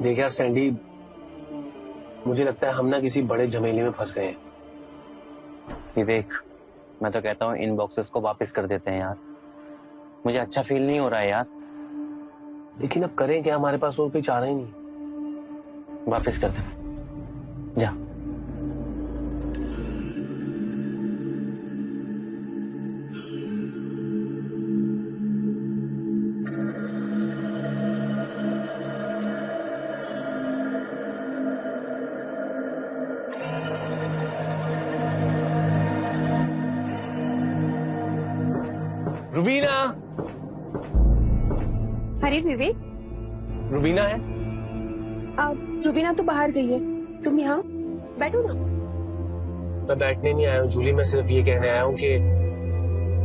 देख यार सैंडी, मुझे लगता है हम ना किसी बड़े झमेले में फंस गए हैं। विवेक, मैं तो कहता हूँ इन बॉक्सेस को वापस कर देते हैं यार। मुझे अच्छा फील नहीं हो रहा है यार। लेकिन अब करें क्या, हमारे पास और कोई चारा ही नहीं। वापस कर दे, जा। रुबीना। अरे विवेक, रुबीना है? रुबीना तो बाहर गई है, तुम यहाँ बैठो ना। मैं बैठने नहीं आया हूँ जूली, मैं सिर्फ ये कहने आया हूँ कि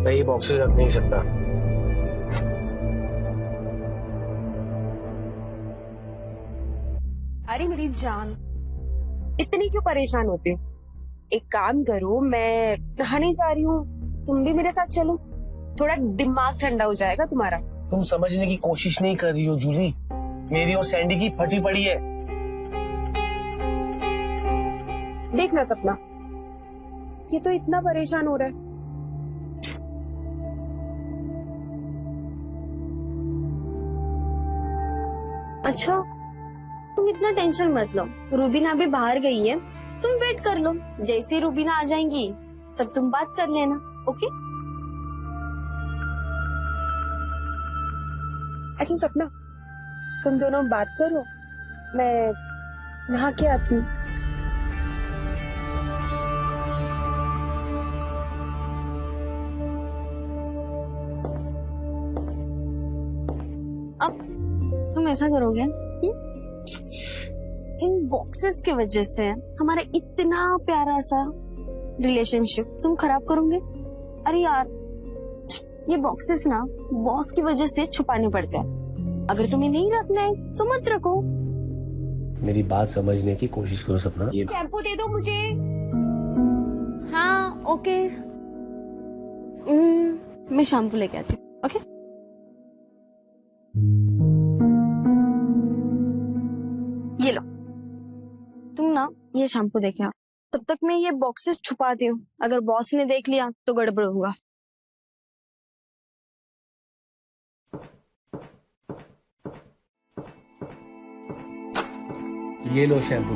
मैं ये बॉक्सेस रख नहीं सकता। अरे मेरी जान, इतनी क्यों परेशान होते हो? एक काम करो, मैं नहाने जा रही हूँ, तुम भी मेरे साथ चलो, थोड़ा दिमाग ठंडा हो जाएगा तुम्हारा। तुम समझने की कोशिश नहीं कर रही हो जूली, मेरी और सैंडी की फटी पड़ी है। देखना सपना, ये तो इतना परेशान हो रहा है। अच्छा, तुम इतना टेंशन मत लो, रूबीना अभी बाहर गई है, तुम वेट कर लो, जैसे ही रूबीना आ जाएंगी तब तुम बात कर लेना, ओके? अच्छा सपना, तुम दोनों बात करो, मैं नहा के आती हूँ। अब तुम ऐसा करोगे? इन बॉक्सेस की वजह से हमारा इतना प्यारा सा रिलेशनशिप तुम खराब करोगे? अरे यार, ये बॉक्सेस ना बॉस की वजह से छुपाने पड़ते हैं। अगर तुम्हें नहीं रखना है तो मत रखो। मेरी बात समझने की कोशिश करो सपना। ये शैम्पू दे दो मुझे। हाँ ओके, मैं शैम्पू लेके आती हूँ, ओके? ये लो, तुम ना ये शैम्पू देके आओ, तब तक मैं ये बॉक्सेस छुपाती हूँ, अगर बॉस ने देख लिया तो गड़बड़ होगा। ये लो शैम्पू।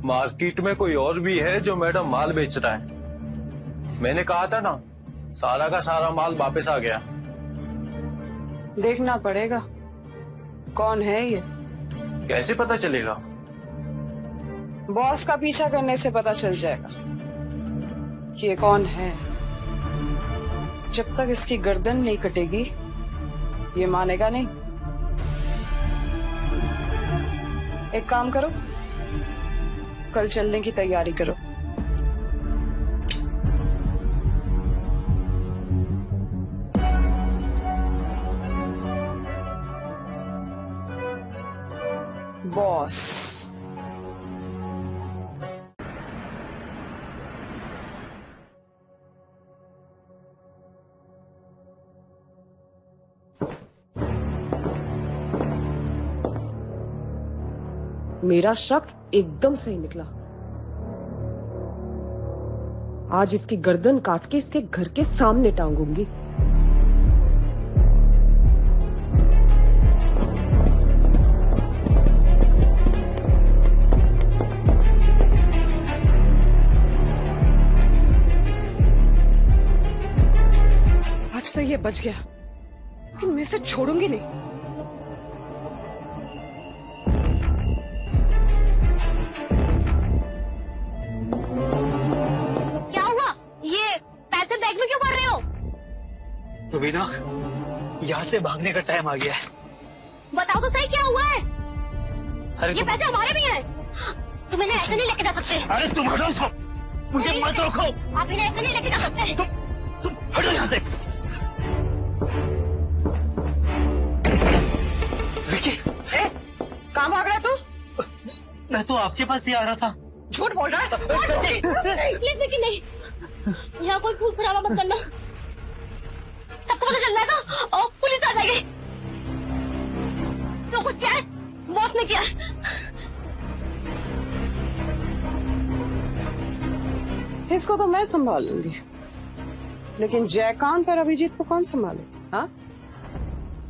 मार्केट में कोई और भी है जो मैडम माल बेच रहा है? मैंने कहा था ना, सारा का सारा माल वापस आ गया। देखना पड़ेगा कौन है ये। कैसे पता चलेगा? बॉस का पीछा करने से पता चल जाएगा कि ये कौन है। जब तक इसकी गर्दन नहीं कटेगी ये मानेगा नहीं। एक काम करो, कल चलने की तैयारी करो। बॉस मेरा शक एकदम सही निकला। आज इसकी गर्दन काट के इसके घर के सामने टांगूंगी। आज तो ये बच गया, लेकिन मैं इसे छोड़ूंगी नहीं। बैग में क्यों पढ़ रहे हो? रुबीना, यहाँ से भागने का टाइम आ गया है। बताओ तो सही क्या हुआ है? अरे ये पैसे हमारे भी हैं। तुम इन्हें ऐसे नहीं लेके जा सकते। अरे तुम हटो इसको, मुझे मत रोको। आप इन्हें ऐसे नहीं लेके जा सकते। तुम हटो यहाँ से। विकी, कहाँ भाग रहा है तू? मैं तो आपके पास ही आ रहा था। झूठ बोल रहा है। प्लीज लेकिन नहीं, यहाँ कोई खून खराबा मत करना, सबको पता चल जाएगा और पुलिस आ जाएगी। तो कुछ क्या है, बॉस ने किया। इसको तो मैं संभाल लूंगी, लेकिन जयकांत और अभिजीत को कौन संभाले? हाँ,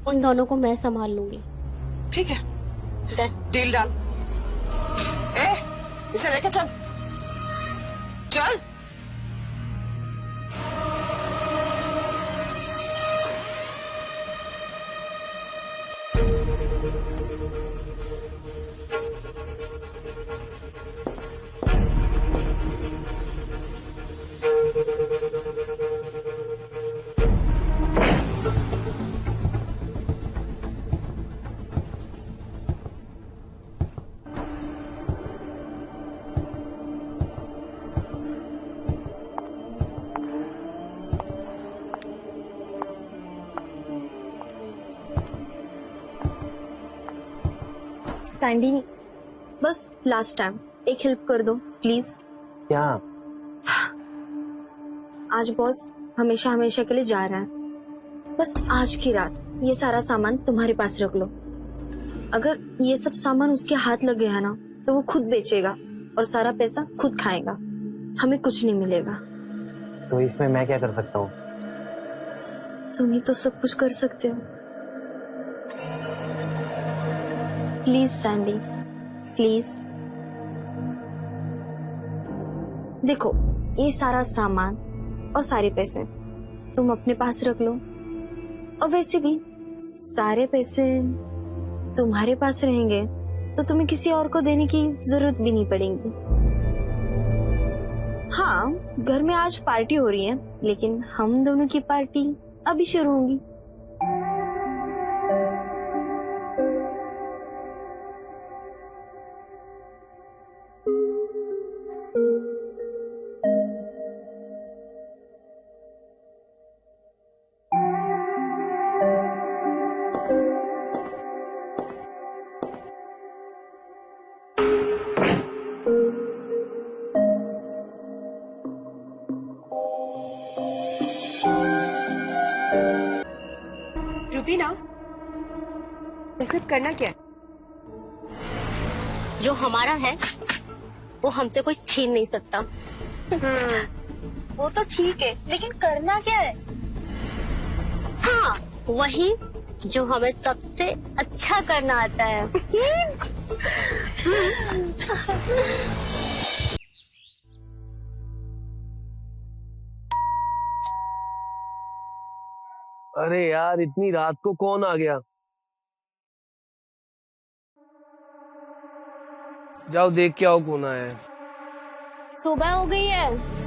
उन दोनों को मैं संभाल लूंगी। ठीक है, डील डन। इसे लेके चल चल। सैंडी, बस लास्ट टाइम एक हेल्प कर दो प्लीज। क्या? आज बॉस हमेशा हमेशा के लिए जा रहा है, बस आज की रात ये सारा सामान तुम्हारे पास रख लो। अगर ये सब सामान उसके हाथ लग गया ना तो वो खुद बेचेगा और सारा पैसा खुद खाएगा, हमें कुछ नहीं मिलेगा। तो इसमें मैं क्या कर सकता हूँ? तुम ही तो सब कुछ कर सकते हो। Please Sandy, please. देखो, ये सारा सामान और सारे पैसे तुम अपने पास रख लो, और वैसे भी सारे पैसे तुम्हारे पास रहेंगे तो तुम्हें किसी और को देने की जरूरत भी नहीं पड़ेगी। हाँ, घर में आज पार्टी हो रही है, लेकिन हम दोनों की पार्टी अभी शुरू होगी। रूबीना, एक्सेप्ट करना क्या है? जो हमारा है वो हमसे कोई छीन नहीं सकता। वो तो ठीक है, लेकिन करना क्या है? हाँ, वही जो हमें सबसे अच्छा करना आता है। अरे यार, इतनी रात को कौन आ गया? जाओ देख के आओ कौन आया है। सुबह हो गई है।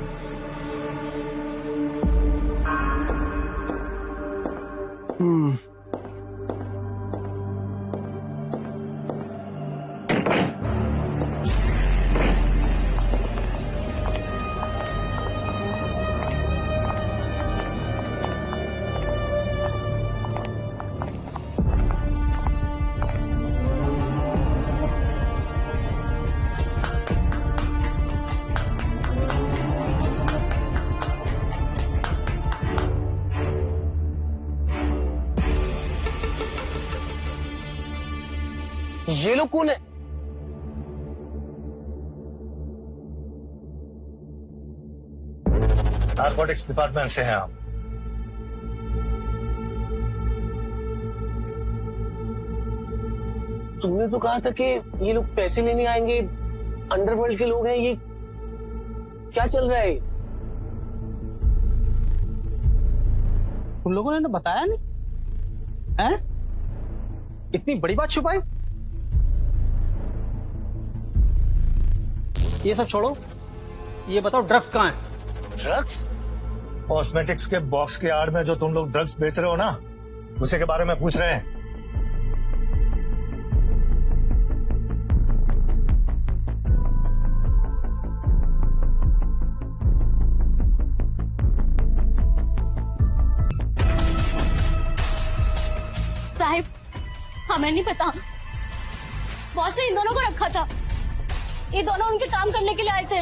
ये लोग कौन है? नारकोटिक्स डिपार्टमेंट से हैं आप? तुमने तो कहा था कि ये लोग पैसे लेने आएंगे, अंडरवर्ल्ड के लोग हैं। ये क्या चल रहा है? तुम लोगों ने ना बताया नहीं हैं? इतनी बड़ी बात छुपाई। ये सब छोड़ो, ये बताओ ड्रग्स कहाँ है? ड्रग्स? कॉस्मेटिक्स के बॉक्स के आड़ में जो तुम लोग ड्रग्स बेच रहे हो ना, उसी के बारे में पूछ रहे हैं। साहिब, हमें नहीं पता, बॉस ने इन दोनों को रखा था। ये दोनों उनके काम करने के लिए आए थे।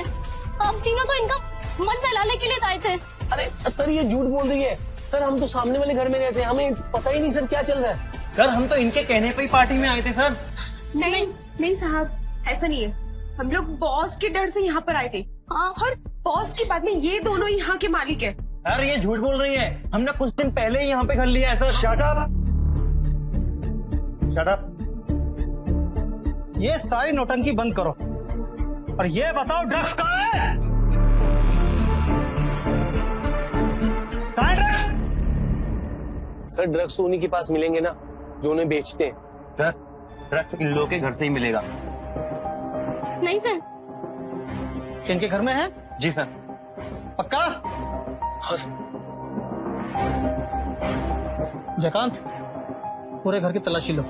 हम तीनों तो इनका मन बहलाने के लिए आए थे। अरे सर ये झूठ बोल रही है। सर हम तो सामने वाले घर में रहते हैं, हमें पता ही नहीं सर क्या चल रहा है। सर हम तो इनके कहने पे ही पार्टी में आए थे सर। नहीं नहीं साहब, ऐसा नहीं है। हम लोग बॉस के डर से यहाँ पर आए थे। और बॉस की बात में ये दोनों यहाँ के मालिक है। अरे ये झूठ बोल रही है, हमने कुछ दिन पहले ही यहाँ पे घर लिया है sir. Shut up, shut up. ये सारी नौटंकी बंद करो और ये बताओ ड्रग्स कहाँ है? कहाँ है ड्रग्स? सर ड्रग्स तो उन्हीं के पास मिलेंगे ना जो उन्हें बेचते हैं। सर ड्रग्स इन लोगों के घर से ही मिलेगा। नहीं सर। इनके घर में है? जी सर। पक्का? हाँ सर। जयकांत, पूरे घर की तलाशी लो।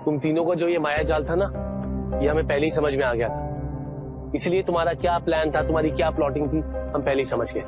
तुम तीनों का जो ये माया जाल था ना, ये हमें पहले ही समझ में आ गया था। इसलिए तुम्हारा क्या प्लान था, तुम्हारी क्या प्लॉटिंग थी, हम पहले ही समझ गए।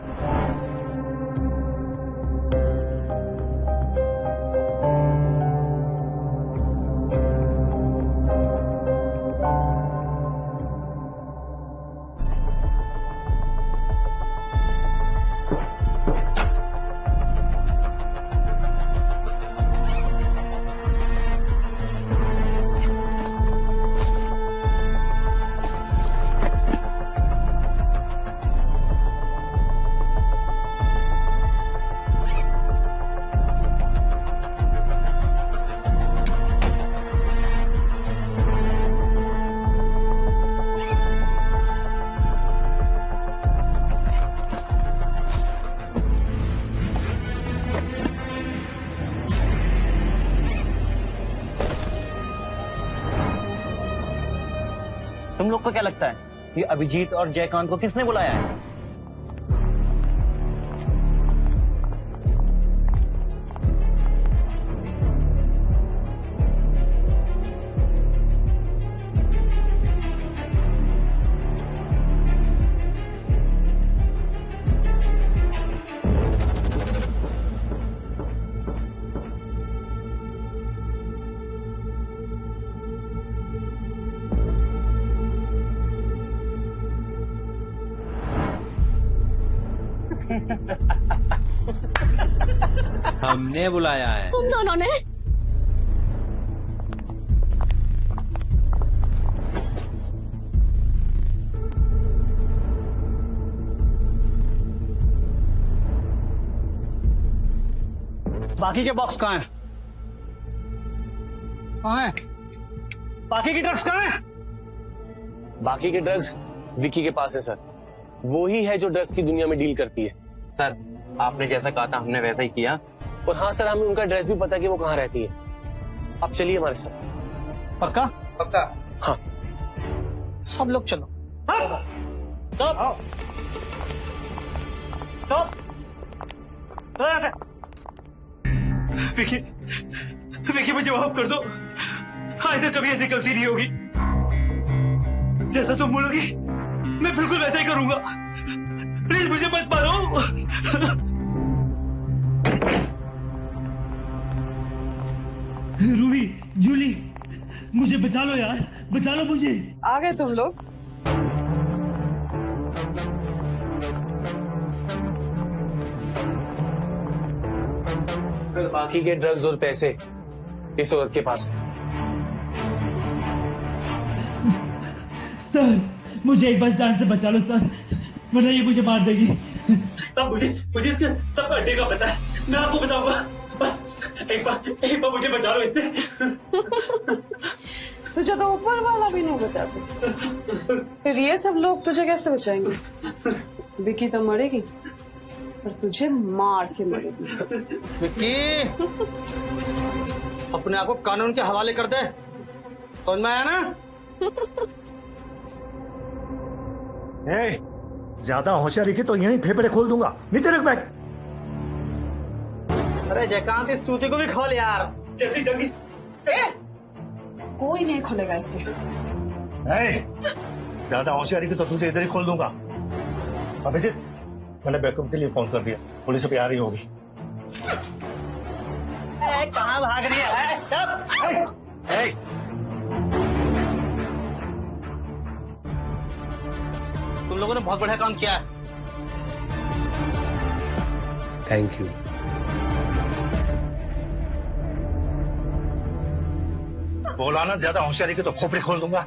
तुम लोग को क्या लगता है ये अभिजीत और जयकांत को किसने बुलाया है? हमने बुलाया है। तुम दोनों ने? बाकी के बॉक्स कहाँ हैं? कहाँ हैं? बाकी की ड्रग्स कहाँ हैं? बाकी के ड्रग्स विकी के पास है सर। वो ही है जो ड्रग्स की दुनिया में डील करती है। सर आपने जैसा कहा था हमने वैसा ही किया। और हाँ सर, हमें उनका एड्रेस भी पता कि वो कहाँ रहती है। अब चलिए हमारे साथ। पक्का? पक्का। हाँ सब लोग चलो। विकी, विकी मुझे माफ कर दो। आइंदा कभी ऐसी गलती नहीं होगी। जैसा तुम बोलोगी मैं बिल्कुल वैसा ही करूंगा। प्लीज मुझे मत मारो। रूबी, जूली, मुझे बचा लो यार, बचा लो मुझे। आ गए तुम लोग? सर बाकी के ड्रग्स और पैसे इस औरत के पास है। सर मुझे एक बार जान से बचा लो सर, वरना ये मुझे मार देगी। सब मुझे इसके सब अड्डे का पता है। मैं आपको बताऊंगा। बस एक बार मुझे बचा लो इससे। तुझे तो ऊपर वाला भी नहीं बचा सकता, फिर ये सब लोग तुझे कैसे बचाएंगे? विकी तो मरेगी पर तुझे मार के मरेगी। विक्की, अपने आप को कानून के हवाले कर दे, समझ में आया ना? ज्यादा होशियारी की तो यहीं फेफड़े खोल दूंगा। नीचे रख बैग। अरे जयकांत, इस चूती को भी खोल यार। जल्दी जल्दी। कोई नहीं खोलेगा इसे। ज्यादा होशियारी की तो तुझे इधर ही खोल दूंगा। अभिजीत, मैंने बैकअप के लिए फोन कर दिया, पुलिस अभी आ रही होगी। कहाँ भाग रही है? लोगों ने बहुत बढ़िया काम किया है। Thank you. बोला ना ज्यादा होशियारी की तो खोपड़ी खोल दूंगा।